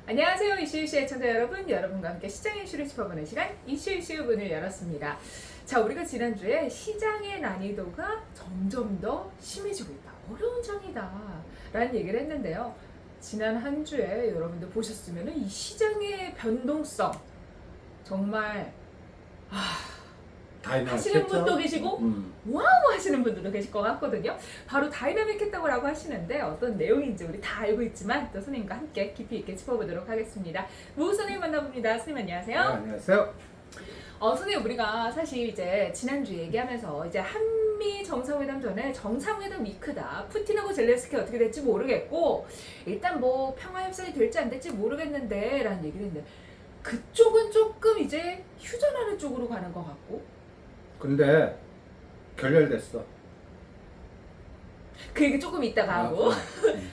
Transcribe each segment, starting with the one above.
안녕하세요. 이슈이슈 애청자 여러분, 여러분과 함께 시장의 이슈를 짚어보는 시간 이슈이슈 문을 열었습니다. 자, 우리가 지난주에 시장의 난이도가 점점 더 심해지고 있다, 어려운 장이다 라는 얘기를 했는데요. 지난 한 주에 여러분들 보셨으면 이 시장의 변동성 정말 하시는 분도 계시고 와우 하시는 분들도 계실 것 같거든요. 바로 다이나믹했다고 하시는데 어떤 내용인지 우리 다 알고 있지만 또 선생님과 함께 깊이 있게 짚어보도록 하겠습니다. 무 선생님 만나봅니다. 선생님 안녕하세요. 네, 안녕하세요. 선생님, 우리가 사실 이제 지난주 얘기하면서 이제 한미 정상회담 전에 정상회담이 크다, 푸틴하고 젤렌스키 어떻게 될지 모르겠고 일단 뭐 평화협상이 될지 안 될지 모르겠는데 라는 얘기를 했는데, 그쪽은 조금 이제 휴전하는 쪽으로 가는 것 같고. 근데 결렬됐어. 그 얘기 조금 이따가 하고 아,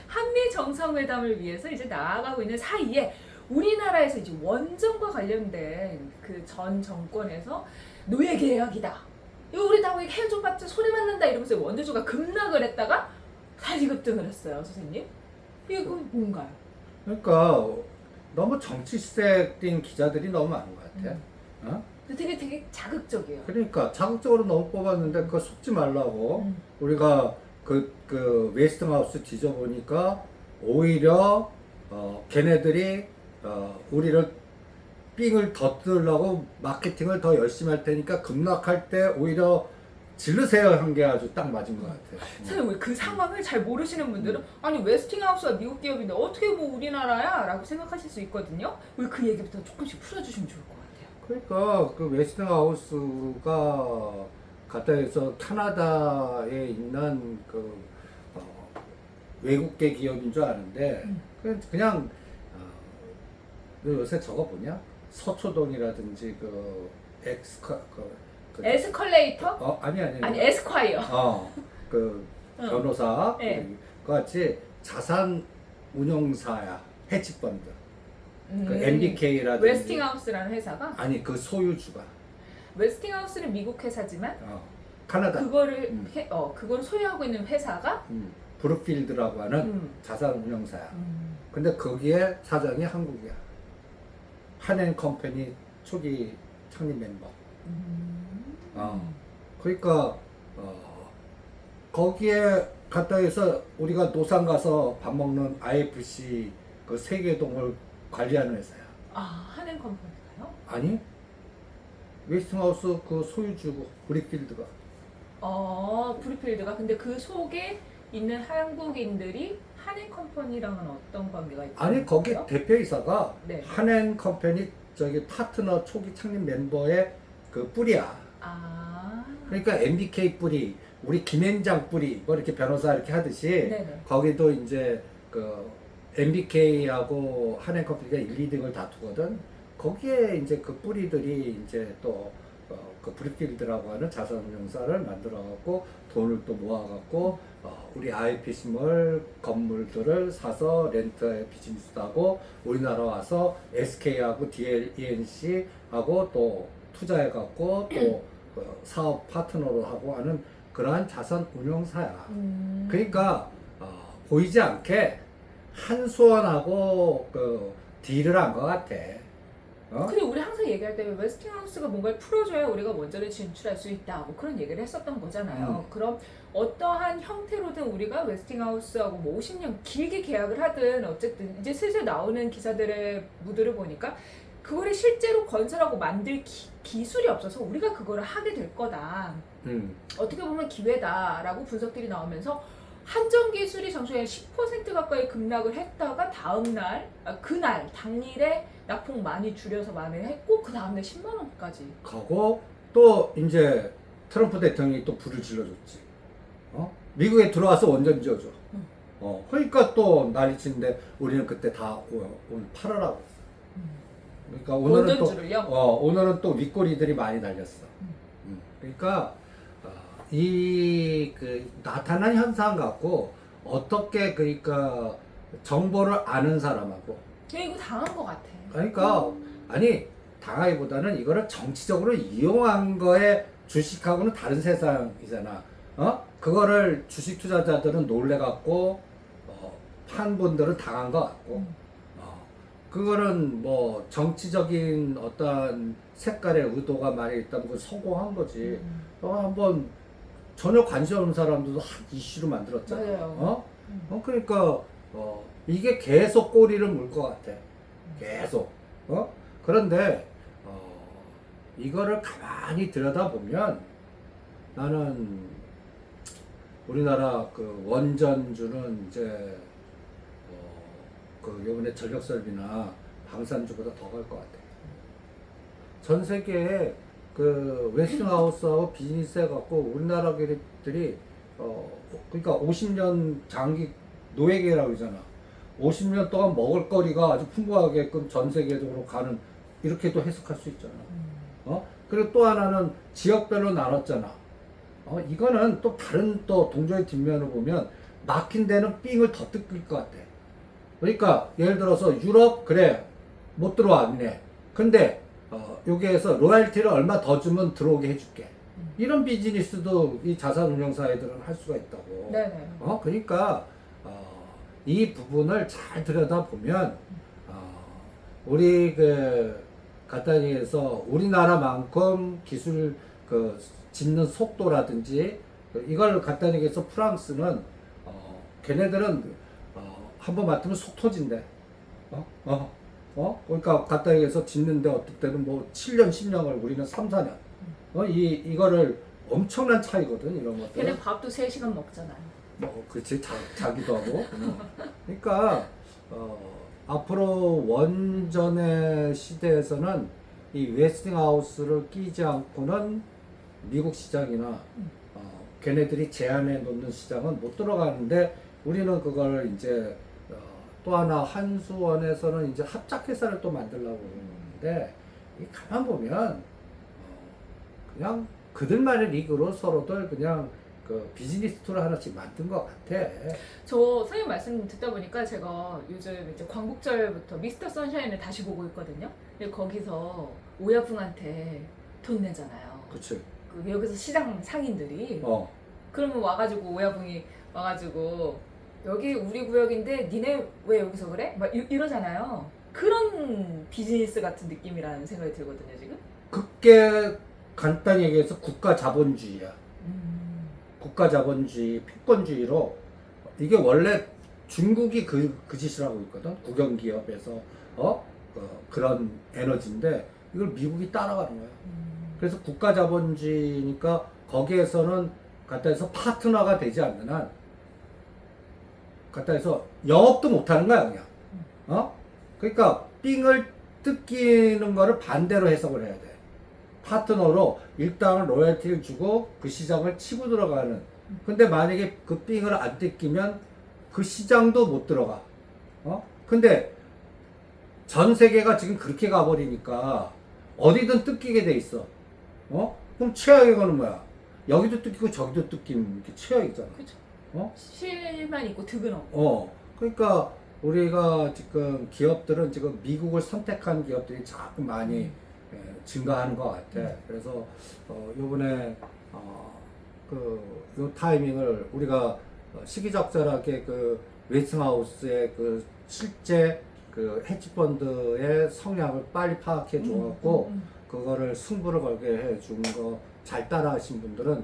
한미 정상회담을 위해서 이제 나아가고 있는 사이에 우리나라에서 이제 원전과 관련된 그 전 정권에서 노예 계약이다, 이거 우리 다 해줘봤자 소리만 난다 이러면서 원전주가 급락을 했다가 다시 급등을 했어요. 선생님, 이게 뭔가요? 그러니까 너무 정치색 띈 기자들이 너무 많은 것 같아. 어? 근데 되게 자극적이에요. 그러니까 자극적으로 너무 뽑았는데 그거 속지 말라고. 우리가 그 웨스팅하우스 뒤져보니까 오히려 걔네들이 우리를 삥을 더 뜯으려고 마케팅을 더 열심히 할 테니까 급락할 때 오히려 질르세요 한 게 아주 딱 맞은 것 같아요. 선생님, 그 상황을 잘 모르시는 분들은 아니 웨스팅하우스가 미국 기업인데 어떻게 뭐 우리나라야? 라고 생각하실 수 있거든요. 우리 그 얘기부터 조금씩 풀어주시면 좋을 것 같아요. 그러니까 그 웨스팅하우스가 가다에서 캐나다에 있는 그 외국계 기업인 줄 아는데 그냥 너 요새 저거 보냐? 서초동이라든지 그 에스컬레이터? 아니 에스콰이어. 그 응. 변호사 네. 그 같이 자산 운용사야, 헤지펀드. 그 MBK라든지 웨스팅하우스라는 회사가, 아니 그 소유주가 웨스팅하우스는 미국 회사지만 카나다 그거를 그걸 소유하고 있는 회사가 브룩필드라고 하는 자산 운용사야. 근데 거기에 사장이 한국이야. 한앤컴퍼니 초기 창립 멤버. 그러니까 거기에 갔다 해서 우리가 노상 가서 밥 먹는 IFC 그 세계동을 관리하는 회사야. 한앤컴퍼니가요? 아니 웨스팅하우스 그 소유주고 브룩필드가. 브리필드가. 근데 그 속에 있는 한국인들이 한앤컴퍼니랑은 어떤 관계가 있어요? 아니 거기 대표이사가 네. 한앤컴퍼니 저기 파트너 초기 창립 멤버의 그 뿌리야. 그러니까 MBK 뿌리, 우리 김앤장 뿌리, 뭐 이렇게 변호사 이렇게 하듯이 네네. 거기도 이제 그 MBK하고 한앤컴퍼니가 1, 2등을 다투거든. 거기에 이제 그 뿌리들이 이제 또 그 브룩필드라고 하는 자산운용사를 만들어갖고 돈을 또 모아갖고 우리 IPC몰 건물들을 사서 렌트에 비즈니스도 하고 우리나라 와서 SK하고 DLENC하고 또 투자해갖고 또 사업 파트너로 하고 하는 그러한 자산운용사야. 그러니까 보이지 않게 한수원하고 그 딜을 한 것 같아. 그리고 우리 항상 얘기할 때 웨스팅하우스가 뭔가를 풀어줘야 우리가 원전에 진출할 수 있다, 뭐 그런 얘기를 했었던 거잖아요. 그럼 어떠한 형태로든 우리가 웨스팅하우스하고 뭐 50년 길게 계약을 하든 어쨌든 이제 슬슬 나오는 기사들의 무드를 보니까 그거를 실제로 건설하고 만들 기술이 없어서 우리가 그거를 하게 될 거다, 어떻게 보면 기회다라고 분석들이 나오면서 한전 기술이 전초에 10% 가까이 급락을 했다가 다음날 그날 당일에 낙폭 많이 줄여서 만회를 했고 그 다음날 10만 원까지 가고 또 이제 트럼프 대통령이 또 불을 질러줬지. 미국에 들어와서 원전 지어줘. 그러니까 또 난리치는데 우리는 그때 다 오늘 팔아라고 했어. 그러니까 오늘은 또 윗꼬리들이 많이 달렸어. 그러니까 이 그 나타난 현상 갖고 어떻게 그러니까 정보를 아는 사람하고 이거 당한 것 같아. 그러니까 아니 당하기보다는 이거를 정치적으로 이용한 거에 주식하고는 다른 세상이잖아. 그거를 주식 투자자들은 놀래갖고 판 분들은 당한 것 같고 그거는 뭐 정치적인 어떤 색깔의 의도가 많이 있다면 그건 성공한 거지. 한번 전혀 관심 없는 사람들도 한 이슈로 만들었잖아. 맞아요. 그러니까 이게 계속 꼬리를 물 것 같아. 계속. 그런데 이거를 가만히 들여다보면 나는 우리나라 그 원전주는 이제 그 요번에 전력설비나 방산주보다 더 갈 것 같아. 전 세계에 그 웨스팅하우스하고 비즈니스 해갖고 우리나라 기업들이 그러니까 50년 장기 노예계라고 그러잖아. 50년 동안 먹을 거리가 아주 풍부하게끔 전 세계적으로 가는 이렇게도 해석할 수 있잖아. 그리고 또 하나는 지역별로 나눴잖아. 이거는 또 다른 또 동조의 뒷면을 보면 막힌 데는 삥을 더 뜯길 것 같아. 그러니까 예를 들어서 유럽 그래 못 들어와 니네. 근데 여기에서 로얄티를 얼마 더 주면 들어오게 해줄게. 이런 비즈니스도 이 자산운용사애들은 할 수가 있다고. 네네. 그러니까 이 부분을 잘 들여다보면 우리 그 간단히해서 우리나라만큼 기술 그 짓는 속도라든지 이걸 간단히 해서 프랑스는 걔네들은 한번 맡으면 속 터진대. 그러니까 간단히 해서 짓는데 어떨 때는 뭐 7년 10년을 우리는 3, 4년. 이거를 엄청난 차이거든 이런 것들. 걔네 밥도 3시간 먹잖아요. 그렇지 자기도 하고. 그러니까 앞으로 원전의 시대에서는 이 웨스팅하우스를 끼지 않고는 미국 시장이나 걔네들이 제한해 놓는 시장은 못 들어가는데 우리는 그걸 이제 또 하나 한수원에서는 이제 합작회사를 또 만들려고 그러는데 가만 보면 그냥 그들만의 리그로 서로들 그냥 그 비즈니스 툴을 하나씩 만든 것 같아. 저 선생님 말씀 듣다 보니까 제가 요즘 이제 광복절부터 미스터 선샤인을 다시 보고 있거든요. 근데 거기서 오야붕한테 돈 내잖아요. 그치. 그 여기서 시장 상인들이 그러면 와가지고 오야붕이 와가지고 여기 우리 구역인데 니네 왜 여기서 그래? 막 이러잖아요. 그런 비즈니스 같은 느낌이라는 생각이 들거든요 지금. 그게 간단히 얘기해서 국가 자본주의야. 국가 자본주의, 패권주의로 이게 원래 중국이 그 짓을 하고 있거든. 국영기업에서 그런 에너지인데 이걸 미국이 따라가는 거야. 그래서 국가 자본주의니까 거기에서는 간단해서 파트너가 되지 않는 한 간단해서 영업도 못하는 거야 그냥. 그러니까 삥을 뜯기는 거를 반대로 해석을 해야 돼. 파트너로 일단은 로열티를 주고 그 시장을 치고 들어가는. 근데 만약에 그 삥을 안 뜯기면 그 시장도 못 들어가. 근데 전 세계가 지금 그렇게 가버리니까 어디든 뜯기게 돼 있어. 그럼 최악의 거는 뭐야? 여기도 뜯기고 저기도 뜯기는 게 최악이잖아. 그렇죠. 실만 있고 득은 없고. 그러니까 우리가 지금 기업들은 지금 미국을 선택한 기업들이 자꾸 많이 증가하는 것 같아. 그래서 요번에 요 타이밍을 우리가 시기적절하게 그 웨스팅하우스의 그 실제 그 헤지펀드의 성향을 빨리 파악해 줘갖고 그거를 승부를 걸게 해준 거 잘 따라하신 분들은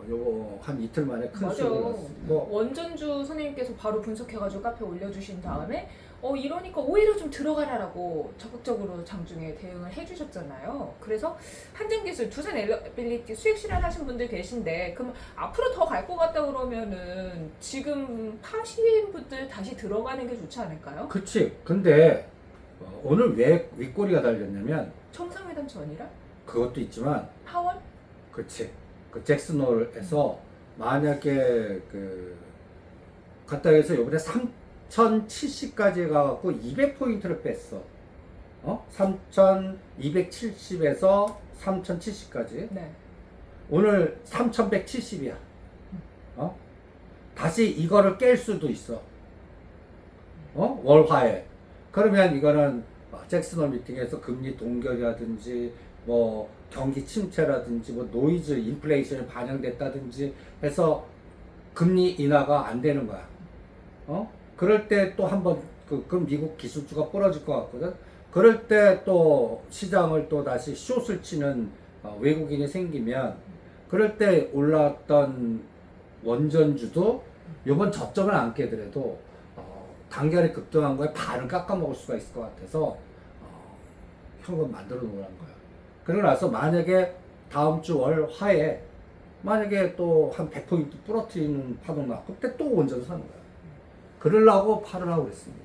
요거 한 이틀 만에 큰 수익을 났습니다. 원전주 선생님께서 바로 분석해가지고 카페에 올려주신 다음에 이러니까 오히려 좀 들어가라라고 적극적으로 장중에 대응을 해주셨잖아요. 그래서 한진기술, 두산엘리빌리티 수익 실현하신 분들 계신데 그럼 앞으로 더 갈 것 같다 그러면은 지금 파신 분들 다시 들어가는 게 좋지 않을까요? 그치. 근데 오늘 왜 윗꼬리가 달렸냐면 정상회담 전이라? 그것도 있지만 하원? 그치. 그 잭슨홀에서 만약에 그 갔다 해서 요번에 3070까지 가갖고 200포인트를 뺐어. 3270에서 3070까지. 네. 오늘 3170이야. 다시 이거를 깰 수도 있어. 월화에. 그러면 이거는 잭슨홀 미팅에서 금리 동결이라든지 뭐 경기 침체라든지 뭐 노이즈 인플레이션이 반영됐다든지 해서 금리 인하가 안 되는 거야. 그럴 때 또 한번 그럼 미국 기술주가 부러질 것 같거든. 그럴 때 또 시장을 또 다시 숏을 치는 외국인이 생기면 그럴 때 올랐던 원전주도 이번 저점을 안 깨더라도 단결에 급등한 거에 반을 깎아먹을 수가 있을 것 같아서 현금 만들어 놓으란 거야. 그러고 나서 만약에 다음 주 월 화에 만약에 또 한 100% 부러뜨리는 파동 나 그때 또 원전 사는 거야. 그러려고 팔으라고 그랬습니다.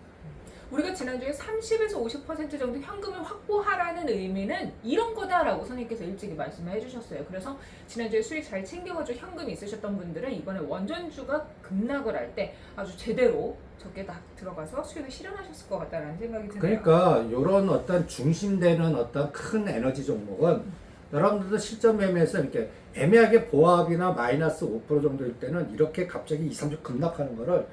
우리가 지난주에 30에서 50% 정도 현금을 확보하라는 의미는 이런 거다라고 선생님께서 일찍이 말씀을 해주셨어요. 그래서 지난주에 수익 잘 챙겨가지고 현금이 있으셨던 분들은 이번에 원전주가 급락을 할 때 아주 제대로 적게 딱 들어가서 수익을 실현하셨을 것 같다라는 생각이 드네요. 그러니까 이런 어떤 중심되는 어떤 큰 에너지 종목은 여러분들도 실전 매매에서 이렇게 애매하게 보합이나 마이너스 5% 정도일 때는 이렇게 갑자기 2, 3주 급락하는 거를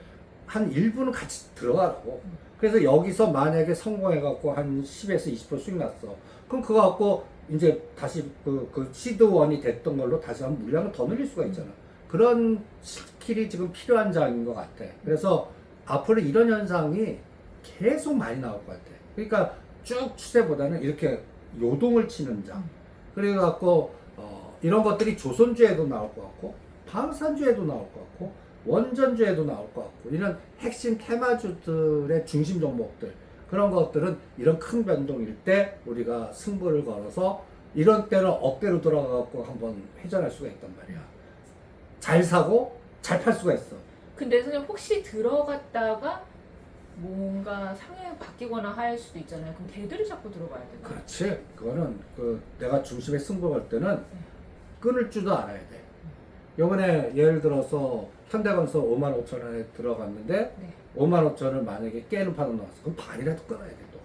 한 일부는 같이 들어가라고. 그래서 여기서 만약에 성공해갖고 한 10에서 20% 수익 났어. 그럼 그거 갖고 이제 다시 그 시드1이 됐던 걸로 다시 한번 물량을 더 늘릴 수가 있잖아. 그런 스킬이 지금 필요한 장인 것 같아. 그래서 앞으로 이런 현상이 계속 많이 나올 것 같아. 그러니까 쭉 추세보다는 이렇게 요동을 치는 장. 그래갖고 이런 것들이 조선주에도 나올 것 같고 방산주에도 나올 것 같고 원전주에도 나올 것 같고 이런 핵심 테마주들의 중심 종목들 그런 것들은 이런 큰 변동일 때 우리가 승부를 걸어서 이런 때는 억대로 돌아가갖고 한번 회전할 수가 있단 말이야. 잘 사고 잘 팔 수가 있어. 근데 선생님 혹시 들어갔다가 뭔가 상황이 바뀌거나 할 수도 있잖아요. 그럼 걔들이 자꾸 들어가야 되나? 그렇지. 그거는 내가 중심에 승부 걸 때는 끊을 줄도 알아야 돼. 요번에 예를 들어서 현대건설 5만 5천 원에 들어갔는데 네. 5만 5천을 만약에 깨는 파동 나왔어. 그럼 반이라도 끊어야 돼 또.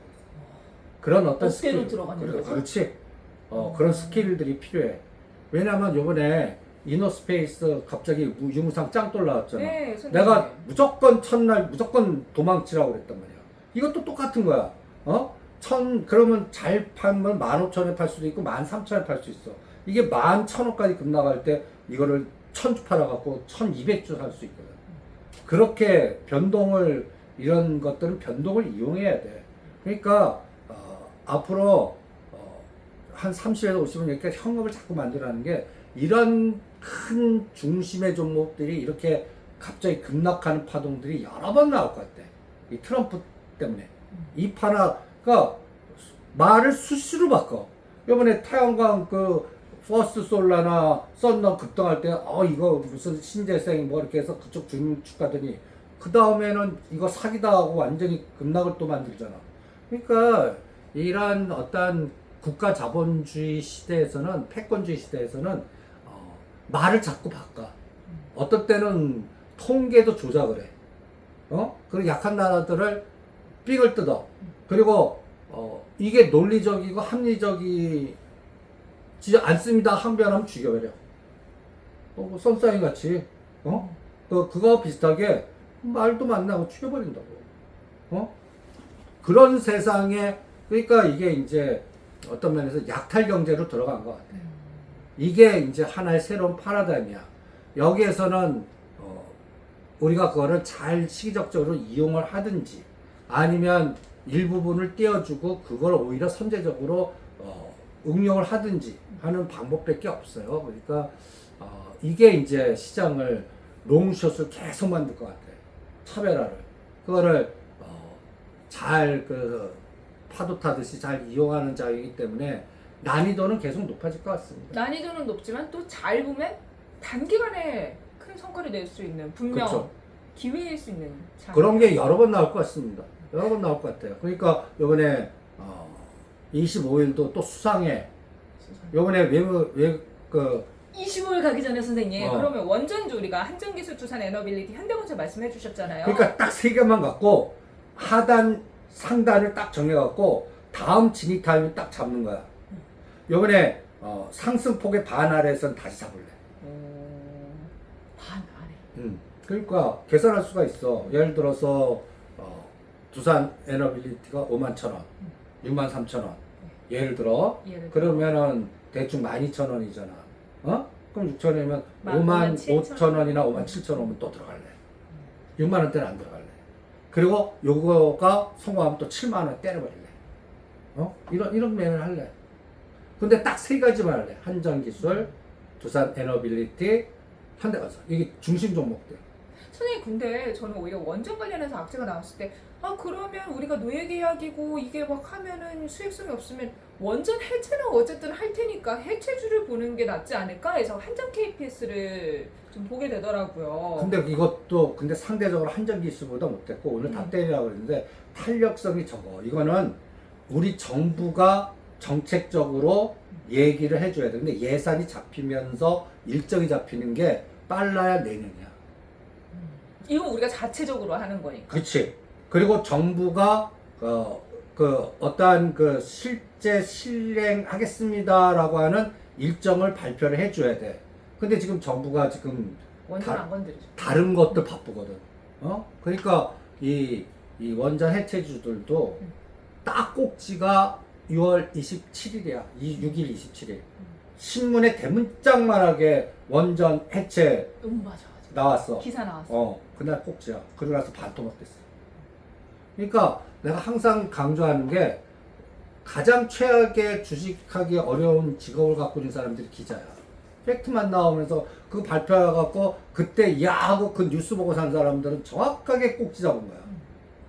그런 어떤 억대로 들어가는 거죠? 그렇지. 그런 스킬들이 필요해. 왜냐면 요번에 이노스페이스 갑자기 유무상 짱돌 나왔잖아. 네, 선생님. 내가 무조건 첫날 무조건 도망치라고 그랬단 말이야. 이것도 똑같은 거야. 그러면 잘 팔면 15,000원에 팔 수도 있고 13,000원에 팔 수 있어. 이게 11,000원까지 급락할 때 이거를 1,000주 팔아갖고 1,200주 살 수 있거든. 그렇게 변동을 이런 것들은 변동을 이용해야 돼. 그러니까 앞으로 한 30에서 50은 이렇게 현금을 자꾸 만들어라는 게 이런 큰 중심의 종목들이 이렇게 갑자기 급락하는 파동들이 여러 번 나올 것 같아. 이 트럼프 때문에. 이 파나가 말을 수시로 바꿔. 이번에 태양광 퍼스트 솔라나 썬너 급등할 때 이거 무슨 신재생 뭐 이렇게 해서 그쪽 주식 가더니 그 다음에는 이거 사기다 하고 완전히 급락을 또 만들잖아. 그러니까 이런 어떤 국가 자본주의 시대에서는 패권주의 시대에서는 말을 자꾸 바꿔. 어떤 때는 통계도 조작을 해. 그리고 약한 나라들을 삑을 뜯어. 그리고 이게 논리적이고 합리적이지 않습니다. 항변하면 죽여버려. 뭐 선사인 같이. 그거 비슷하게 말도 만나고 죽여버린다고. 그런 세상에 그러니까 이게 이제 어떤 면에서 약탈 경제로 들어간 것 같아. 이게 이제 하나의 새로운 파라다임이야. 여기에서는 우리가 그거를 잘 시기적적으로 이용을 하든지 아니면 일부분을 떼어주고 그걸 오히려 선제적으로 응용을 하든지 하는 방법밖에 없어요. 그러니까 이게 이제 시장을 롱숏을 계속 만들 것 같아. 차별화를. 그거를 잘 파도 타듯이 잘 이용하는 자이기 때문에 난이도는 계속 높아질 것 같습니다. 난이도는 높지만 또 잘 보면 단기간에 큰 성과를 낼 수 있는 분명 그쵸. 기회일 수 있는 장면. 그런 게 여러 번 나올 것 같습니다. 여러 번 나올 것 같아요. 그러니까 요번에 25일도 또 수상해. 요번에 25일 가기 전에 선생님 그러면 원전주 우리가 한전기술, 두산 에너빌리티, 현대건설 말씀해 주셨잖아요. 그러니까 딱 세 개만 갖고 하단 상단을 딱 정해갖고 다음 진입 타임을 딱 잡는 거야. 요번에 상승폭의 반 아래에선 다시 잡을래. 반 아래. 그러니까 계산할 수가 있어. 예를 들어서 두산 에너빌리티가 51,000원, 63,000원. 예를 들어. 그러면은 대충 12,000원이잖아. 그럼 6,000원이면 55,000원이나 57,000원이면 또 들어갈래. 6만 원대는 안 들어갈래. 그리고 요거가 성공하면 또 7만 원 때려버릴래. 이런 매매를 할래. 근데 딱 세 가지만 할래. 한전기술, 두산 에너빌리티, 현대건설. 이게 중심 종목들. 선생님, 근데 저는 오히려 원전 관련해서 악재가 나왔을 때 그러면 우리가 노예계약이고 이게 막 하면은 수익성이 없으면 원전 해체는 어쨌든 할 테니까 해체주를 보는 게 낫지 않을까 해서 한전 KPS를 좀 보게 되더라고요. 근데 이것도 근데 상대적으로 한전기술보다 못했고 오늘 다 때리라고 그랬는데 탄력성이 적어. 이거는 우리 정부가 정책적으로 얘기를 해줘야 돼. 근데 예산이 잡히면서 일정이 잡히는 게 빨라야 내년이야. 이건 우리가 자체적으로 하는 거니까. 그렇지. 그리고 정부가 어떠한 그 실제 실행하겠습니다라고 하는 일정을 발표를 해줘야 돼. 근데 지금 정부가 지금 원전 안 건드리죠. 다른 것도 바쁘거든. 그러니까 이 원전 해체주들도 딱 꼭지가 6월 27일이야. 6일 27일. 신문에 대문짝만하게 원전 해체 맞아. 나왔어. 기사 나왔어. 그날 꼭지야. 그러고 나서 반토막 됐어. 그러니까 내가 항상 강조하는 게 가장 최악의 주식하기 어려운 직업을 갖고 있는 사람들이 기자야. 팩트만 나오면서 그거 발표해갖고 그때 야 하고 그 뉴스 보고 산 사람들은 정확하게 꼭지 잡은 거야.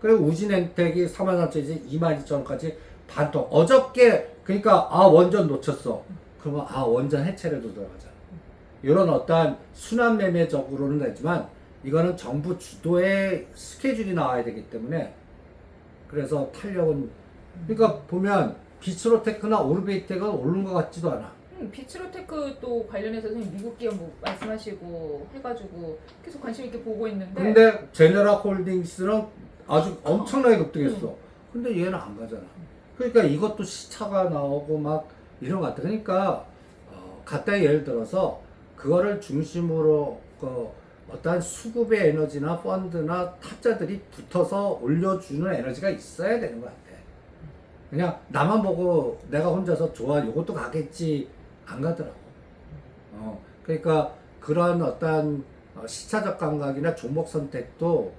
그리고 우진엔텍이 43,000원에서 22,000원까지 반토막. 어저께 그러니까 원전 놓쳤어. 그러면 원전 해체라도 들어가자. 이런 어떠한 순환 매매적으로는 되지만 이거는 정부 주도의 스케줄이 나와야 되기 때문에 그래서 탄력은 그러니까 보면 비츠로테크나 오르베이텍은 오른 것 같지도 않아. 비츠로테크 또 관련해서 선생님 미국 기업 뭐 말씀하시고 해가지고 계속 관심 있게 보고 있는데. 근데 제네랄 홀딩스는 아주 엄청나게 급등했어. 근데 얘는 안 가잖아. 그러니까 이것도 시차가 나오고 막 이런 것 같아. 그러니까 갖다 예를 들어서 그거를 중심으로 어떠한 수급의 에너지나 펀드나 타짜들이 붙어서 올려주는 에너지가 있어야 되는 것 같아. 그냥 나만 보고 내가 혼자서 좋아 이것도 가겠지 안 가더라고. 그러니까 그런 어떠한 시차적 감각이나 종목 선택도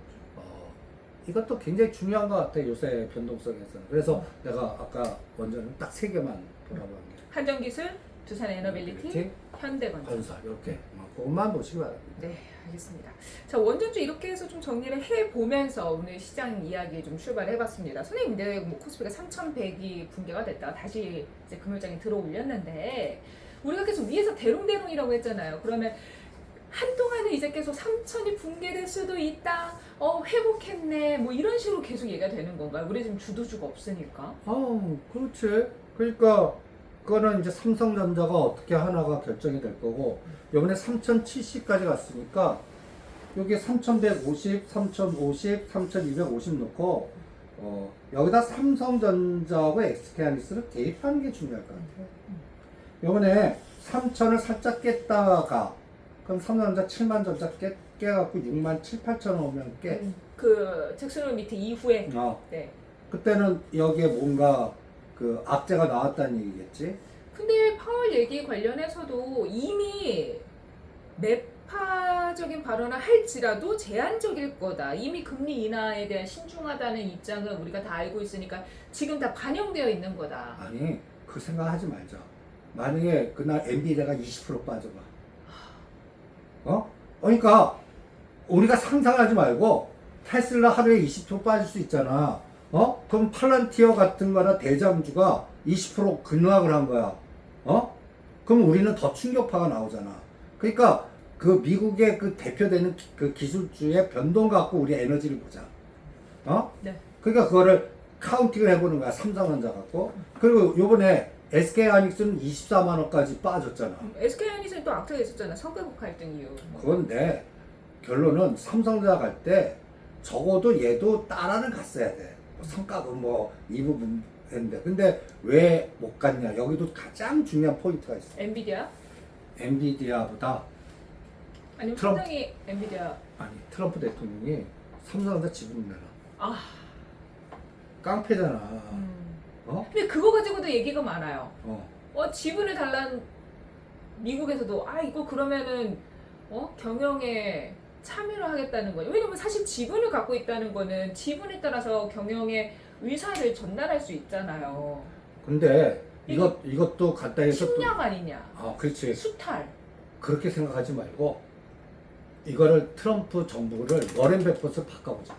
이것도 굉장히 중요한 것 같아. 요새 변동성에서는. 그래서 내가 아까 원전은 딱 세 개만 보라고 한 게. 한전기술, 두산 에너빌리티, 현대건설. 이렇게 그것만 보시기 바랍니다. 네, 알겠습니다. 자, 원전주 이렇게 해서 좀 정리를 해보면서 오늘 시장 이야기 좀 출발해봤습니다. 선생님, 근데 뭐 코스피가 3,100이 붕괴가 됐다가 다시 이제 금요일장에 들어올렸는데 우리가 계속 위에서 대롱대롱이라고 했잖아요. 그러면 한동안은 이제 계속 3,000이 붕괴될 수도 있다. 회복했네. 뭐 이런 식으로 계속 얘기가 되는 건가요? 우리 지금 주도주가 없으니까. 그렇지. 그러니까 그거는 이제 삼성전자가 어떻게 하나가 결정이 될 거고 이번에 3,070까지 갔으니까 여기 3,150, 3,050, 3,250 넣고 여기다 삼성전자하고 SK하이닉스를 대입하는 게 중요할 것 같아요. 이번에 3,000을 살짝 깼다가 그럼 삼성전자 7만 전자 깨갖고 6만 7, 8천 오면 깨. 그 특수능 미팅 이후에. 네. 그때는 여기에 뭔가 그 악재가 나왔다는 얘기겠지. 근데 파월 얘기 관련해서도 이미 매파적인 발언을 할지라도 제한적일 거다. 이미 금리 인하에 대한 신중하다는 입장을 우리가 다 알고 있으니까 지금 다 반영되어 있는 거다. 아니 그 생각하지 말자. 만약에 그날 엔비디아가 20% 빠져봐. 그러니까 우리가 상상하지 말고 테슬라 하루에 20% 빠질 수 있잖아. 그럼 팔란티어 같은 거나 대장주가 20% 급락을 한 거야. 그럼 우리는 더 충격파가 나오잖아. 그러니까 그 미국의 그 대표되는 그 기술주의 변동 갖고 우리 에너지를 보자. 네. 그러니까 그거를 카운팅을 해보는 거야. 삼성전자 갖고. 그리고 요번에 SK하이닉스는 24만 원까지 빠졌잖아. SK하이닉스는 또 악재가 있었잖아. 석유국 갈등 이후. 그런데 결론은 삼성전자 갈 때 적어도 얘도 따라는 갔어야 돼. 성과금 이 부분인데 근데 왜 못 갔냐? 여기도 가장 중요한 포인트가 있어. 엔비디아? 엔비디아보다 아니면 트럼프. 사장이 엔비디아. 아니 트럼프 대통령이 삼성전자 지분 내라. 아. 깡패잖아. 근데 그거 가지고도 얘기가 많아요. 지분을 달란 미국에서도 이거 그러면은 경영에 참여를 하겠다는 거예요. 왜냐면 사실 지분을 갖고 있다는 거는 지분에 따라서 경영의 의사를 전달할 수 있잖아요. 근데 이것도 간단히 해서 침략 아니냐? 그렇지. 수탈. 그렇게 생각하지 말고 이거를 트럼프 정부를 워렌 버핏을 바꿔보자.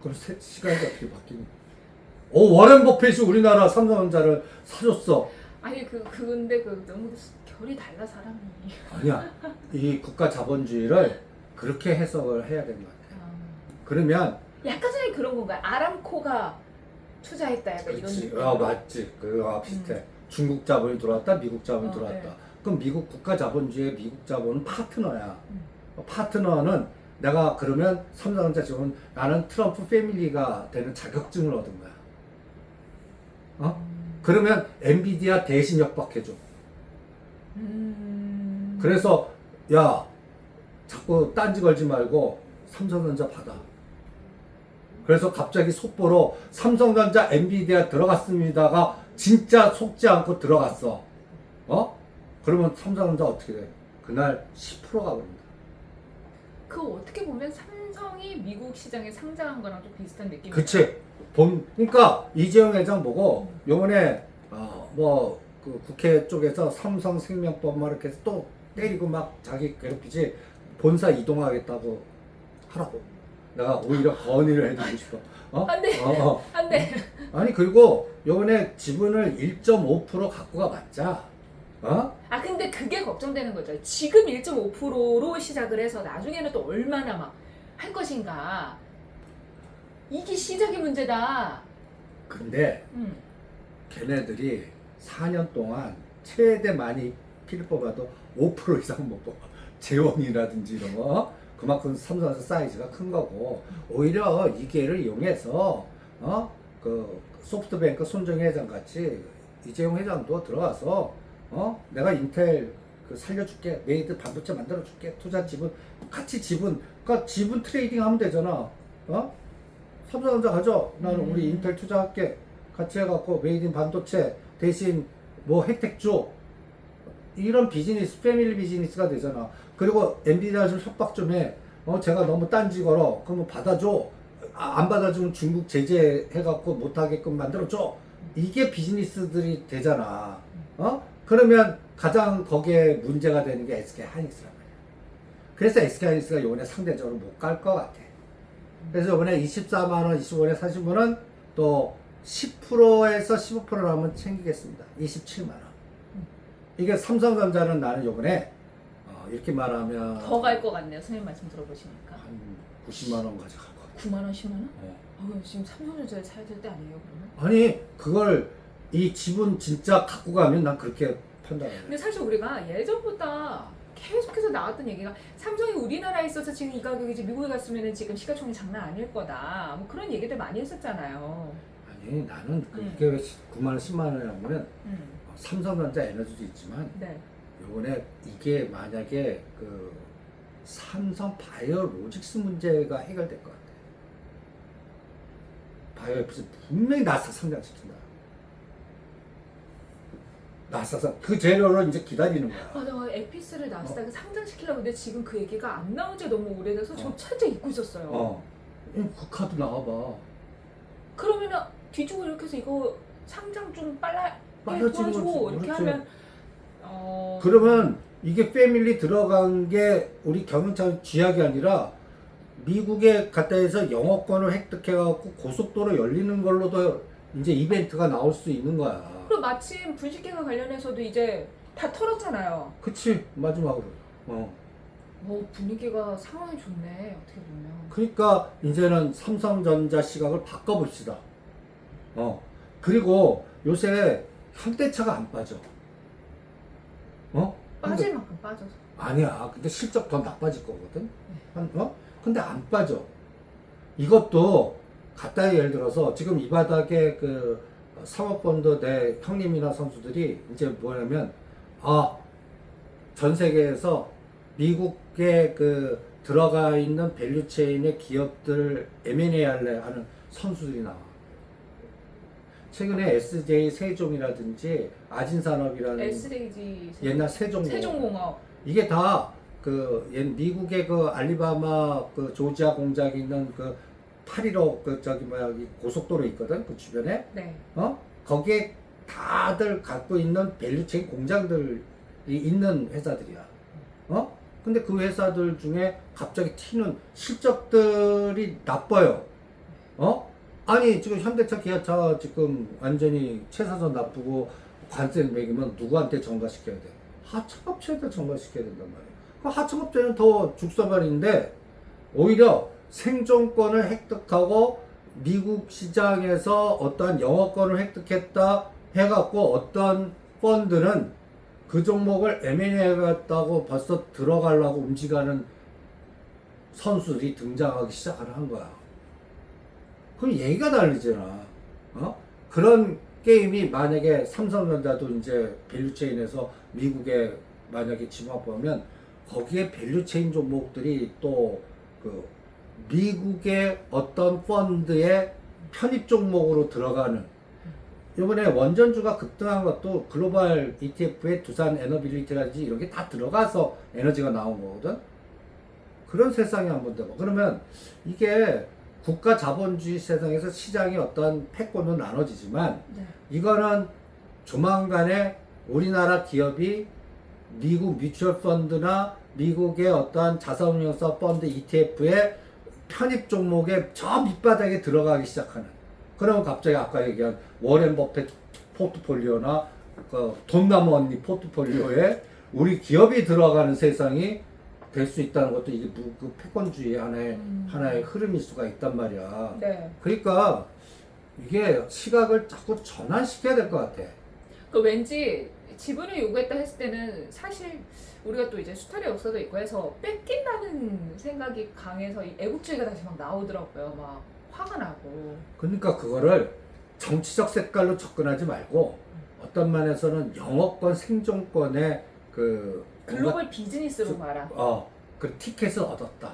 그럼 시간이 어떻게 바뀌니? 워렌 버핏이 우리나라 삼성전자를 사줬어. 아니 근데 너무 결이 달라 사람이. 아니야. 이 국가 자본주의를 그렇게 해석을 해야 되는 것 같아. 그러면 약간 전에 그런 건가요? 아람코가 투자했다 약간 이런 그렇지. 느낌. 맞지. 그거와 비슷해. 중국 자본이 들어왔다, 미국 자본이 들어왔다. 네. 그럼 미국 국가 자본주의의 미국 자본은 파트너야. 파트너는 내가 그러면 삼성전자 지금 나는 트럼프 패밀리가 되는 자격증을 얻은 거야. 그러면 엔비디아 대신 협박해줘. 그래서 야 자꾸 딴지 걸지 말고 삼성전자 받아. 그래서 갑자기 속보로 삼성전자 엔비디아 들어갔습니다가 진짜 속지 않고 들어갔어. 그러면 삼성전자 어떻게 돼? 그날 10%가 버린다. 그거 어떻게 보면 삼성이 미국 시장에 상장한 거랑 또 비슷한 느낌이에요. 그치. 그러니까 이재용 회장 보고 요번에 그 국회 쪽에서 삼성생명법 막 이렇게 해서 또 때리고 막 자기 괴롭히지 본사 이동하겠다고 하라고. 내가 오히려 건의를 해주고 싶어. 안 돼. 안 돼. 아니 그리고 요번에 지분을 1.5% 갖고가 맞자. 근데 그게 걱정되는 거죠. 지금 1.5%로 시작을 해서 나중에는 또 얼마나 막 할 것인가. 이게 시작이 문제다. 근데 걔네들이 4년 동안 최대 많이 피를 뽑아도 5% 이상 못 뽑아. 재원이라든지 이런 거. 그만큼 삼성전자 사이즈가 큰 거고 오히려 이 기회를 이용해서 그 소프트뱅크 손정희 회장 같이 이재용 회장도 들어가서 내가 인텔 살려줄게, 메이드 반도체 만들어줄게, 투자 지분 같이 그러니까 지분 트레이딩 하면 되잖아. 삼성전자 가져, 나는 우리 인텔 투자할게, 같이 해갖고 메이드 반도체 대신 뭐 혜택 줘. 이런 비즈니스, 패밀리 비즈니스가 되잖아. 그리고 엔비디아 좀 협박 좀 해. 제가 너무 딴지 걸어. 그러면 받아줘. 안 받아주면 중국 제재해갖고 못하게끔 만들어줘. 이게 비즈니스들이 되잖아. 그러면 가장 거기에 문제가 되는 게 SK 하이닉스란 말이야. 그래서 SK 하이닉스가 이번에 상대적으로 못 갈 것 같아. 그래서 이번에 24만원, 25원에 사시면은 또 10%에서 15%를 한번 챙기겠습니다. 27만원. 이게 삼성전자는 나는 요번에 이렇게 말하면 더 갈 것 같네요. 선생님 말씀 들어보시니까. 한 90만 원 가져갈 것 같아. 9만 원, 10만 원? 지금 삼성전자를 사야 될 때 아니에요, 그러면? 아니 그걸 이 지분 진짜 갖고 가면 난 그렇게 판단해. 근데 사실 우리가 예전보다 계속해서 나왔던 얘기가 삼성이 우리나라에 있어서 지금 이 가격이지 미국에 갔으면 지금 시가총액 장난 아닐 거다. 뭐 그런 얘기들 많이 했었잖아요. 아니 나는 그게 왜 9만 원, 10만 원이라면 삼성전자 에너지도 있지만 네. 요번에 이게 만약에 그 삼성 바이오로직스 문제가 해결될 것 같아. 바이오로직스 분명히 나스닥 상장시킨다. 나스닥 그 재료를 이제 기다리는 거야. 내가 에피스를 나스닥에 상장시키려고 했는데 지금 그 얘기가 안 나온 지 너무 오래돼서 저 살짝 잊고 있었어요. 국카도 나와봐. 그러면은 뒤주고 이렇게 해서 이거 상장 좀 빨라지는 도와줘. 거지. 이렇게 그렇지. 하면 그러면 이게 패밀리 들어간 게 우리 경영차 쥐약이 아니라 미국에 갔다 해서 영어권을 획득해갖고 고속도로 열리는 걸로도 이제 이벤트가 나올 수 있는 거야. 그리고 마침 분식회가 관련해서도 이제 다 털었잖아요. 그치, 마지막으로. 분위기가 상황이 좋네, 어떻게 보면. 그러니까 이제는 삼성전자 시각을 바꿔봅시다. 그리고 요새 현대차가 안 빠져. 빠질 만큼 빠져서. 아니야. 근데 실적 더 나빠질 거거든. 근데 안 빠져. 이것도 갖다 예를 들어서 지금 이 바닥에 그 사모펀드 내 형님이나 선수들이 이제 뭐냐면 전 세계에서 미국에 그 들어가 있는 밸류체인의 기업들 M&A 할래 하는 선수들이 나와. 최근에 SJ 세종이라든지 아진산업이라는 SDG 옛날 세종공업 세종공업 이게 다 미국의 그 알리바마 그 조지아 공장이 있는 그 815 이 고속도로 있거든 그 주변에. 네. 거기에 다들 갖고 있는 밸류체인 공장들이 있는 회사들이야. 근데 그 회사들 중에 갑자기 튀는 실적들이 나빠요. 아니 지금 현대차, 기아차 지금 완전히 최사선 나쁘고 관세 매기면 누구한테 전가시켜야 돼? 하청업체한테 전가시켜야 된단 말이야. 그 하청업체는 더 죽서발인데 오히려 생존권을 획득하고 미국 시장에서 어떤 영어권을 획득했다 해갖고 어떤 펀드는 그 종목을 M&A 해갔다고 벌써 들어가려고 움직이는 선수들이 등장하기 시작을 한 거야. 그럼 얘기가 다르잖아. 그런 게임이 만약에 삼성전자도 이제 밸류체인에서 미국에 만약에 집합하면 거기에 밸류체인 종목들이 또 그 미국의 어떤 펀드의 편입 종목으로 들어가는 이번에 원전주가 급등한 것도 글로벌 ETF에 두산 에너빌리티라든지 이런 게 다 들어가서 에너지가 나온 거거든. 그런 세상이 한번 돼봐. 그러면 이게 국가 자본주의 세상에서 시장이 어떤 패권은 나눠지지만 네. 이거는 조만간에 우리나라 기업이 미국 뮤추얼 펀드나 미국의 어떤 자산운용사 펀드 ETF의 편입 종목에 저 밑바닥에 들어가기 시작하는. 그러면 갑자기 아까 얘기한 워렌 버핏 포트폴리오나 그 돈나무 언니 포트폴리오에 우리 기업이 들어가는 세상이 될 수 있다는 것도 이게 그 패권주의의 하나의 흐름일 수가 있단 말이야. 네. 그러니까 이게 시각을 자꾸 전환시켜야 될 것 같아. 그 왠지 지분을 요구했다 했을 때는 사실 우리가 또 이제 수탈의 역사도 있고 해서 뺏긴다는 생각이 강해서 이 애국주의가 다시 막 나오더라고요. 막 화가 나고. 그러니까 그거를 정치적 색깔로 접근하지 말고 어떤 면에서는 영어권 생존권의 그 글로벌 비즈니스로 말아. 그 티켓을 얻었다.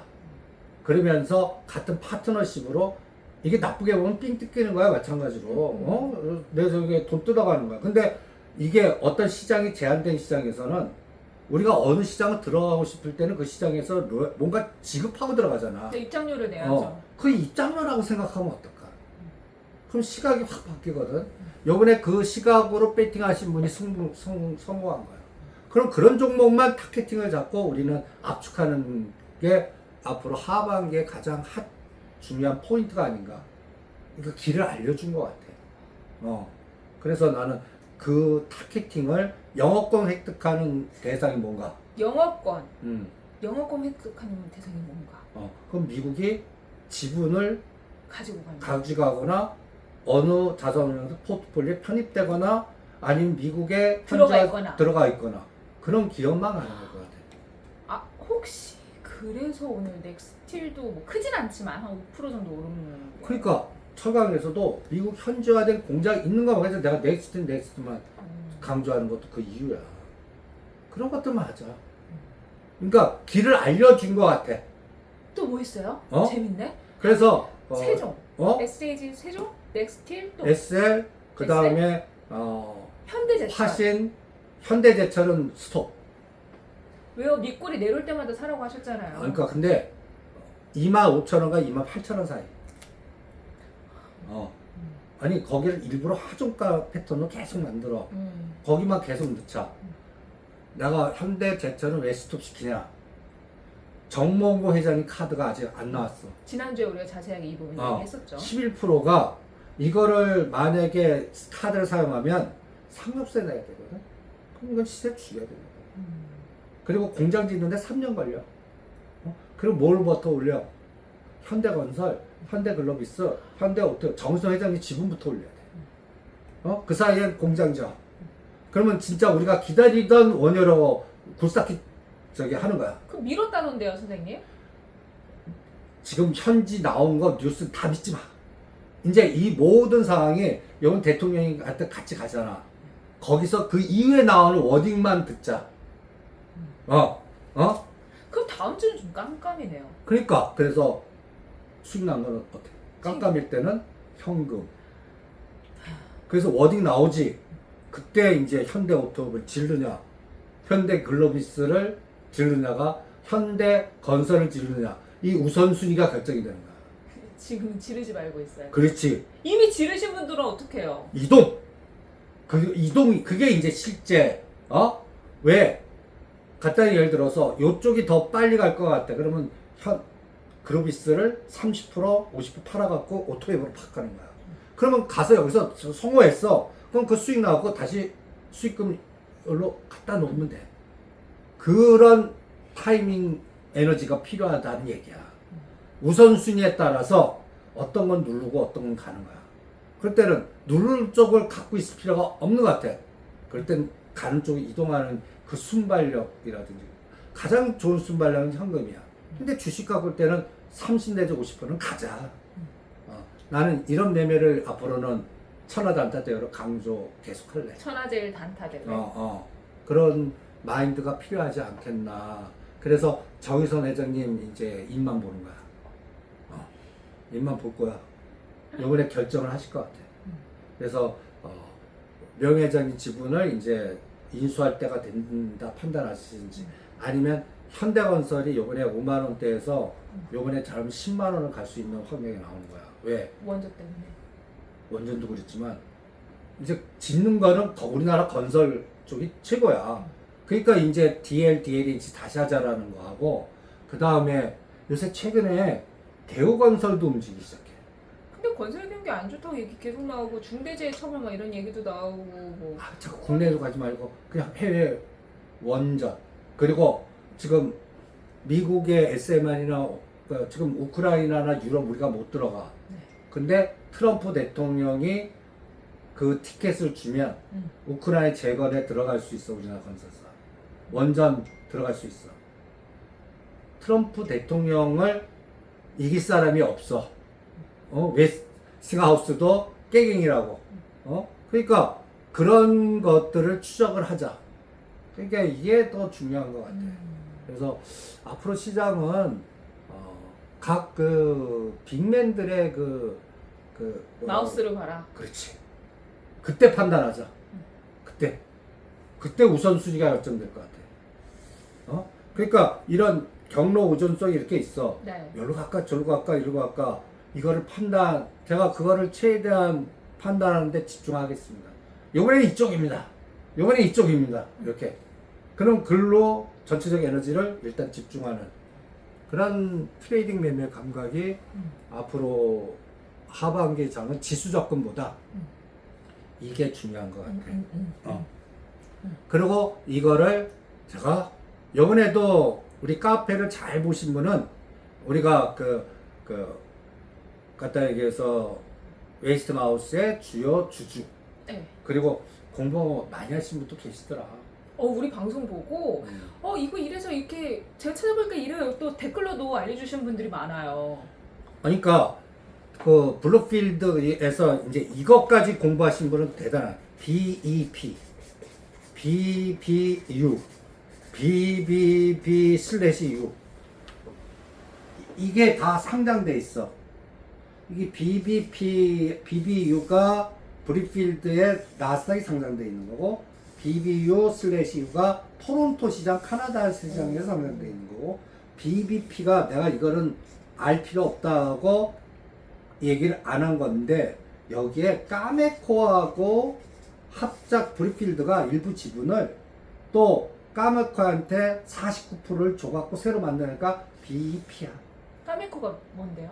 그러면서 같은 파트너십으로 이게 나쁘게 보면 삥 뜯기는 거야 마찬가지로. 내 저게 돈 뜯어가는 거야. 근데 이게 어떤 시장이 제한된 시장에서는 우리가 어느 시장을 들어가고 싶을 때는 그 시장에서 뭔가 지급하고 들어가잖아. 입장료를 내야죠. 그 입장료라고 생각하면 어떨까? 그럼 시각이 확 바뀌거든. 요번에 그 시각으로 배팅하신 분이 성공한 거야. 그럼 그런 종목만 타겟팅을 잡고 우리는 압축하는 게 앞으로 하반기에 가장 중요한 포인트가 아닌가. 그러니까 길을 알려준 것 같아. 그래서 나는 그 타겟팅을 영어권 획득하는 대상이 뭔가? 영어권. 영어권 획득하는 대상이 뭔가? 그럼 미국이 지분을 가지고가거나 어느 자산운용사 포트폴리오에 편입되거나 아니면 미국에 들어가 있거나 그런 기업만 가는 것 같아. 혹시 그래서 오늘 넥스틸도 뭐 크진 않지만 한 5% 정도 오르는. 그러니까 철강에서도 미국 현지화된 공장이 있는 거 그래서 내가 넥스트만 강조하는 것도 그 이유야. 그런 것들만 하자. 그러니까 길을 알려준 것 같아. 또 뭐 있어요? 재밌네. 그래서 세종, SAG 세종, 넥스틸 또 SL 그 다음에 현대제철. 화신, 현대제철은 스톱. 왜요? 밑골이 내려올 때마다 사라고 하셨잖아요. 그러니까 근데 25,000원과 28,000원 사이. 아니 거기를 일부러 하중가 패턴으로 계속 만들어. 거기만 계속 넣자. 내가 현대제철은 왜 스톱 시키냐? 정몽고 회장이 카드가 아직 안 나왔어. 지난주에 우리가 자세하게 이 부분 얘기했었죠. 11%가 이거를 만약에 카드를 사용하면 상업세 내야 되거든. 그럼 이건 시세 죽여야 됩니다. 그리고 공장 짓는데 3년 걸려. 그리고 뭘부터 올려? 현대건설, 현대글로비스, 현대오토, 정수영 회장이 지분부터 올려야 돼. 그 사이엔 공장지어. 그러면 진짜 우리가 기다리던 원효로 굴삭기 하는 거야. 그럼 미뤘다던데요, 선생님? 지금 현지 나온 거 뉴스 다 믿지 마. 이제 이 모든 상황이 이번 대통령이 같이 가잖아. 거기서 그 이후에 나오는 워딩만 듣자. 그럼 다음 주는 좀 깜깜이네요. 그러니까 그래서 수익 난 거는 어때? 깜깜일 때는 현금. 그래서 워딩 나오지. 그때 이제 현대오토를 지르냐, 현대글로비스를 지르냐가 현대 건설을 지르느냐 이 우선순위가 결정이 되는 거야. 지금 지르지 말고 있어요. 그렇지. 이미 지르신 분들은 어떡해요? 이동. 그 이동이 그게 이제 실제 왜 간단히 예를 들어서 이쪽이 더 빨리 갈 것 같다. 그러면 그로비스를 30% 50% 팔아갖고 오토앱으로 바꾸는 거야. 그러면 가서 여기서 성공했어. 그럼 그 수익 나오고 다시 수익금으로 갖다 놓으면 돼. 그런 타이밍 에너지가 필요하다는 얘기야. 우선순위에 따라서 어떤 건 누르고 어떤 건 가는 거야. 그럴 때는 누르는 쪽을 갖고 있을 필요가 없는 것 같아. 그럴 땐 가는 쪽에 이동하는 그 순발력이라든지 가장 좋은 순발력은 현금이야. 근데 주식 갖고 때는 30 내지 50%는 가자. 나는 이런 매매를 앞으로는 천하단타대로 강조 계속할래. 천하제일 단타대로. 그런 마인드가 필요하지 않겠나. 그래서 정의선 회장님 이제 입만 보는 거야. 입만 볼 거야. 이번에 결정을 하실 것 같아. 그래서 명 회장님 지분을 이제 인수할 때가 된다 판단하시는지 아니면 현대건설이 이번에 5만 원대에서 이번에 잘하면 10만 원을 갈 수 있는 확률이 나오는 거야. 왜? 원조 때문에. 원전도 그렇지만 이제 짓는 거는 우리나라 건설 쪽이 최고야. 그러니까 이제 DL이 다시 하자라는 거 하고 그 다음에 요새 최근에 대우건설도 움직이기 시작해. 근데 건설 경기 안 좋다고 얘기 계속 나오고 중대재해 처벌 막 이런 얘기도 나오고 뭐. 자꾸 국내로 가지 말고 그냥 해외 원전 그리고 지금 미국의 SMR이나 지금 우크라이나나 유럽 우리가 못 들어가. 네. 근데 트럼프 대통령이 그 티켓을 주면 우크라이나 재건에 들어갈 수 있어. 우리나라 건설사 원전 들어갈 수 있어. 트럼프 대통령을 이길 사람이 없어. 웨스팅하우스도 깨갱이라고. 그러니까 그런 것들을 추적을 하자. 그러니까 이게 더 중요한 것 같아. 그래서 앞으로 시장은 각 그 빅맨들의 마우스를 봐라. 그렇지. 그때 판단하자. 그때 우선순위가 결정될 것 같아. 그러니까 이런 경로 우선성이 이렇게 있어. 네. 여기로 갈까 저기로 갈까 이리로 갈까 이거를 제가 그거를 최대한 판단하는데 집중하겠습니다. 요번에 이쪽입니다. 요번에 이쪽입니다. 이렇게. 그럼 글로 전체적 에너지를 일단 집중하는 그런 트레이딩 매매 감각이 앞으로 하반기 장은 지수 접근보다 이게 중요한 것 같아요. 그리고 이거를 제가 이번에도 우리 카페를 잘 보신 분은 우리가 갖다 얘기해서 웨스팅하우스의 주요 주주 네. 그리고 공부 많이 하신 분도 계시더라. 우리 방송 보고 이거 이래서 이렇게 제가 찾아보니까 이래요. 또 댓글로도 알려주신 분들이 많아요. 그러니까 그 블루필드에서 이제 이것까지 공부하신 분은 대단한 BEP, BBU, BBB/U 이게 다 상장돼 있어. 이게 BBU가 브리필드에 나스닥이 상장돼 있는 거고 BBU/U가 토론토 시장, 카나다 시장에 상장돼 있는 거고 BBP가 내가 이거는 알 필요 없다고 얘기를 안 한 건데 여기에 까메코하고 합작 브리필드가 일부 지분을 또 까메코한테 49%를 줘갖고 새로 만드니까 BEP야. 까메코가 뭔데요?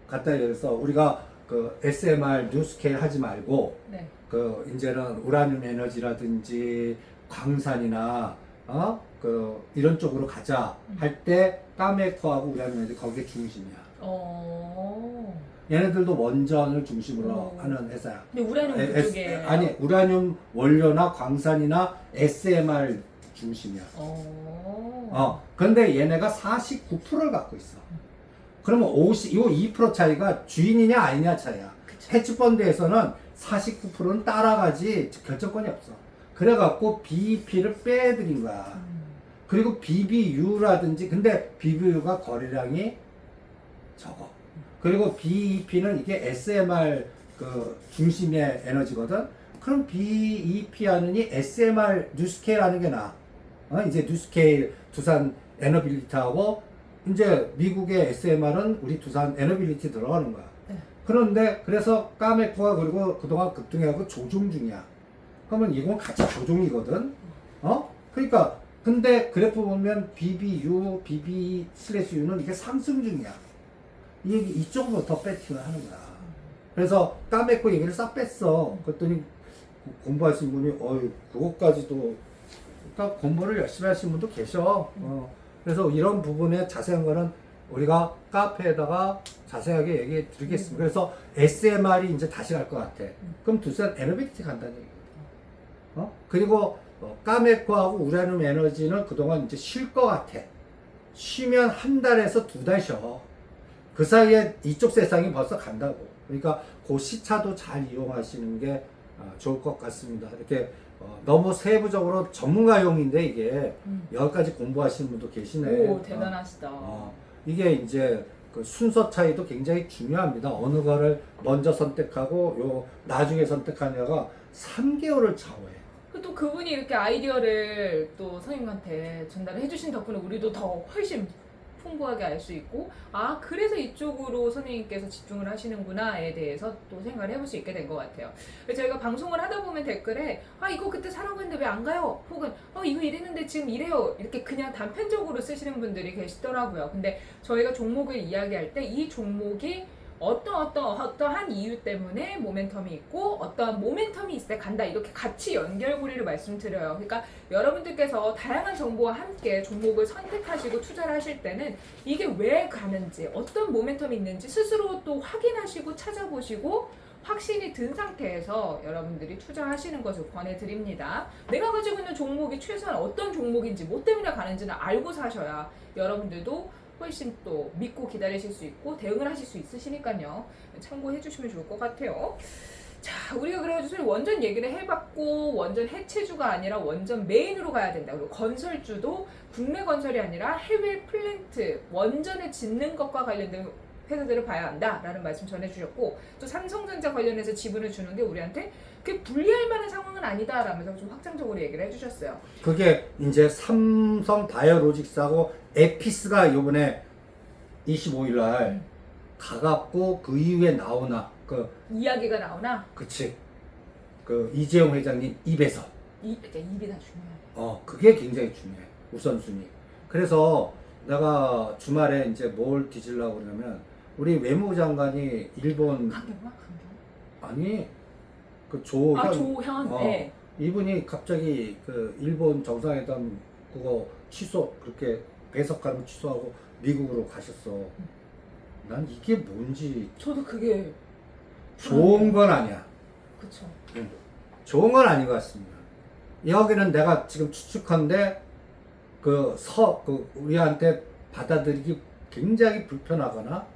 갖다 얘기해서 우리가 그 SMR 뉴스케일 하지 말고 네. 그 이제는 우라늄 에너지라든지 광산이나 이런 쪽으로 가자 할 때 까메코하고 우라늄 에너지 거기에 중심이야. 얘네들도 원전을 중심으로 하는 회사야. 근데 우라늄 그쪽에 아니 우라늄 원료나 광산이나 SMR 중심이야. 그런데 얘네가 49%를 갖고 있어. 그러면 이 2% 차이가 주인이냐 아니냐 차이야. 헤지펀드에서는 49%는 따라가지 결정권이 없어. 그래갖고 BEP를 빼드린 거야. 그리고 BBU라든지 근데 BBU가 거래량이 적어. 그리고 BEP는 이게 SMR 그 중심의 에너지거든. 그럼 BEP 하느니 SMR 뉴스케일 하는 게 나아. 이제 뉴스케일 두산 에너빌리티하고 이제 미국의 SMR은 우리 두산 에너빌리티 들어가는 거야. 네. 그런데 그래서 까메코가 그리고 그동안 급등해가고 조종 중이야. 그러면 이건 같이 조종이거든. 그러니까 근데 그래프 보면 BBU, BB/U는 이게 상승 중이야. 이쪽으로 더 배팅을 하는 거야. 그래서 까메코 얘기를 싹 뺐어. 그랬더니 공부하신 분이 그것까지도 그러니까 공부를 열심히 하신 분도 계셔. 그래서 이런 부분에 자세한 거는 우리가 카페에다가 자세하게 얘기해 드리겠습니다. 그래서 SMR이 이제 다시 갈 것 같아. 그럼 두산 에너빌리티 간다는 얘기거든. 그리고 까메코하고 우라늄 에너지는 그동안 이제 쉴 것 같아. 쉬면 한 달에서 두 달 쉬어. 그 사이에 이쪽 세상이 벌써 간다고. 그러니까 그 시차도 잘 이용하시는 게 좋을 것 같습니다. 이렇게 너무 세부적으로 전문가용인데 이게 여기까지 공부하시는 분도 계시네. 오, 대단하시다. 이게 이제 그 순서 차이도 굉장히 중요합니다. 어느 거를 먼저 선택하고 나중에 선택하냐가 3개월을 차오해. 또 그분이 이렇게 아이디어를 또 선생님한테 전달을 해주신 덕분에 우리도 더 훨씬 풍부하게 알 수 있고, 그래서 이쪽으로 선생님께서 집중을 하시는구나에 대해서 또 생각을 해볼 수 있게 된 것 같아요. 그래서 저희가 방송을 하다 보면 댓글에 이거 그때 사라고 했는데 왜 안 가요? 혹은 이거 이랬는데 지금 이래요. 이렇게 그냥 단편적으로 쓰시는 분들이 계시더라고요. 근데 저희가 종목을 이야기할 때 이 종목이 어떠한 이유 때문에 모멘텀이 있고 어떠한 모멘텀이 있을 때 간다, 이렇게 같이 연결고리를 말씀드려요. 그러니까 여러분들께서 다양한 정보와 함께 종목을 선택하시고 투자를 하실 때는 이게 왜 가는지, 어떤 모멘텀이 있는지 스스로 또 확인하시고 찾아보시고 확신이 든 상태에서 여러분들이 투자하시는 것을 권해드립니다. 내가 가지고 있는 종목이 최소한 어떤 종목인지, 뭐 때문에 가는지는 알고 사셔야 여러분들도 훨씬 또 믿고 기다리실 수 있고 대응을 하실 수 있으시니까요. 참고해 주시면 좋을 것 같아요. 자, 우리가 그래가지고 원전 얘기를 해봤고, 원전 해체주가 아니라 원전 메인으로 가야 된다. 그리고 건설주도 국내 건설이 아니라 해외 플랜트, 원전을 짓는 것과 관련된 회사들을 봐야 한다라는 말씀 전해주셨고, 또 삼성전자 관련해서 지분을 주는 게 우리한테 그게 불리할 만한 상황은 아니다라면서 좀 확장적으로 얘기를 해주셨어요. 그게 이제 삼성 바이오로직스하고 에피스가 이번에 25일 날 가갖고 그 이후에 나오나 이야기가 나오나? 그치. 그 이재용 회장님 입에서. 입이 다 중요해. 그게 굉장히 중요해. 우선순위. 그래서 내가 주말에 이제 뭘 뒤질라고 그러냐면 우리 외무부 장관이 일본 강경화? 아니 그 조현 조현. 네. 이분이 갑자기 그 일본 정상회담 그거 그렇게 배석하는 거 취소하고 미국으로 가셨어. 난 이게 뭔지 저도 그게 좋은 건 아니야. 그쵸. 좋은 건 아닌 것 같습니다. 여기는 내가 지금 추측한데 우리한테 받아들이기 굉장히 불편하거나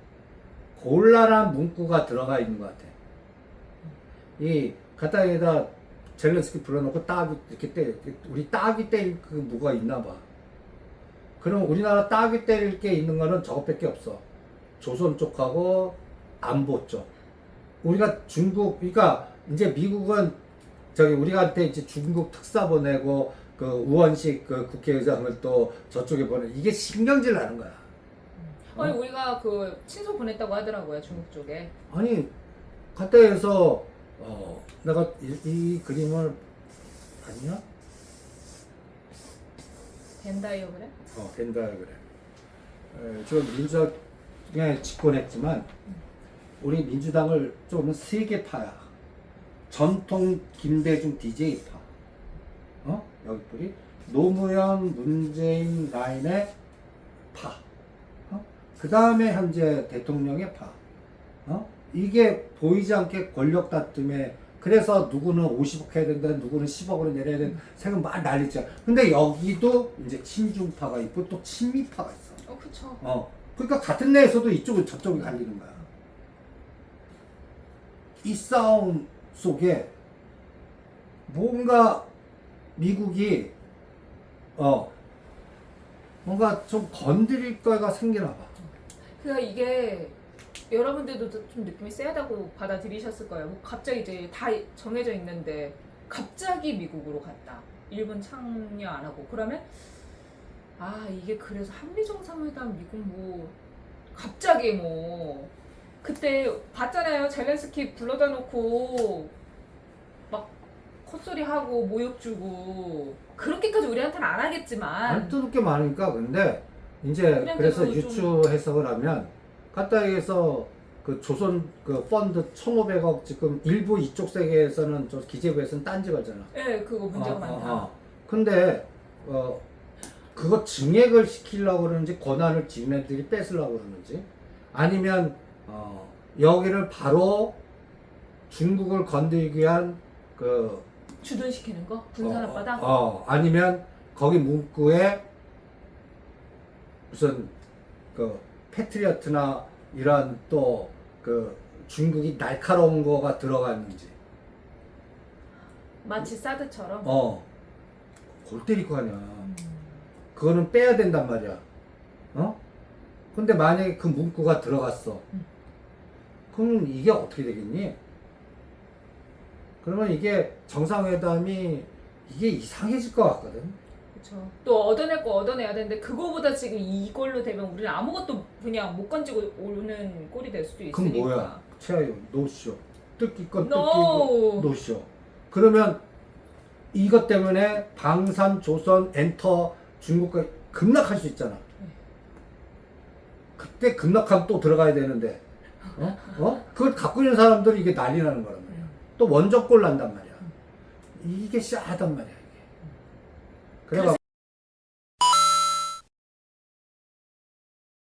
곤란한 문구가 들어가 있는 것 같아. 이 가다에다 젤렌스키 불러놓고 우리 따귀 때릴 그 뭐가 있나 봐. 그럼 우리나라 따귀 때릴 게 있는 거는 저것밖에 없어. 조선 쪽하고 안보 쪽. 우리가 그러니까 이제 미국은 우리한테 이제 중국 특사 보내고 그 우원식 그 국회의장을 또 저쪽에 이게 신경질 나는 거야. 아니 우리가 그 친서 보냈다고 하더라고요, 중국 쪽에. 아니 가다에서 내가 이 그림을 아니야? 벤다이어 그래? 벤다이어 그래. 지금 민주당에 집권했지만 우리 민주당을 좀 세게 파야. 전통 김대중 DJ파. 여기 뿌리 노무현 문재인 라인의 파. 그 다음에 현재 대통령의 파. 이게 보이지 않게 권력 다툼에 그래서 누구는 50억 해야 된다, 누구는 10억으로 내려야 된다, 세금 막 난리죠. 근데 여기도 이제 친중파가 있고 또 친미파가 있어. 그쵸. 그러니까 같은 내에서도 이쪽은 저쪽이 갈리는 거야. 이 싸움 속에 뭔가 미국이 뭔가 좀 건드릴 거가 생기나 봐. 그러니까 이게 여러분들도 좀 느낌이 세다고 받아들이셨을 거예요. 뭐 갑자기 이제 다 정해져 있는데 갑자기 미국으로 갔다. 일본 참여 안 하고. 그러면 아 이게 그래서 한미 정상회담 미국 뭐 갑자기 뭐 그때 봤잖아요. 젤렌스키 불러다 놓고 막 콧소리 하고 모욕 주고 그렇게까지 우리한테는 안 하겠지만 안 뜯을 게 많으니까. 근데 이제 그냥 그래서 그래도 유추 해석을 하면 까딱에서 그 조선 그 펀드 1,500억 지금 일부 이쪽 세계에서는 저 기재부에서는 딴지 걸잖아. 예 그거 문제가 많다. 근데 그거 증액을 시키려고 그러는지 권한을 지네들이 뺏으려고 그러는지 아니면 여기를 바로 중국을 건드리기 위한 그 주둔시키는 거? 군산 앞바다? 아니면 거기 문구에 무슨 그 패트리어트나 이런 또 그 중국이 날카로운 거가 들어갔는지 마치 사드처럼? 골 때릴 거 아니야. 그거는 빼야 된단 말이야. 근데 만약에 그 문구가 들어갔어. 그럼 이게 어떻게 되겠니? 그러면 이게 정상회담이 이게 이상해질 것 같거든. 그렇죠. 또 얻어낼 거 얻어내야 되는데 그거보다 지금 이걸로 되면 우리는 아무것도 그냥 못 건지고 오는 꼴이 될 수도 있으니까. 그럼 뭐야? 최하요 노쇼. 뜯기 건 뜯기고 No. 노쇼. 그러면 이것 때문에 방산, 조선, 엔터, 중국과 급락할 수 있잖아. 그때 급락하면 또 들어가야 되는데, 그걸 갖고 있는 사람들이 이게 난리 나는 거란 말이야. 또 원적골 난단 말이야. 이게 싸하단 말이야, 이게. 그래서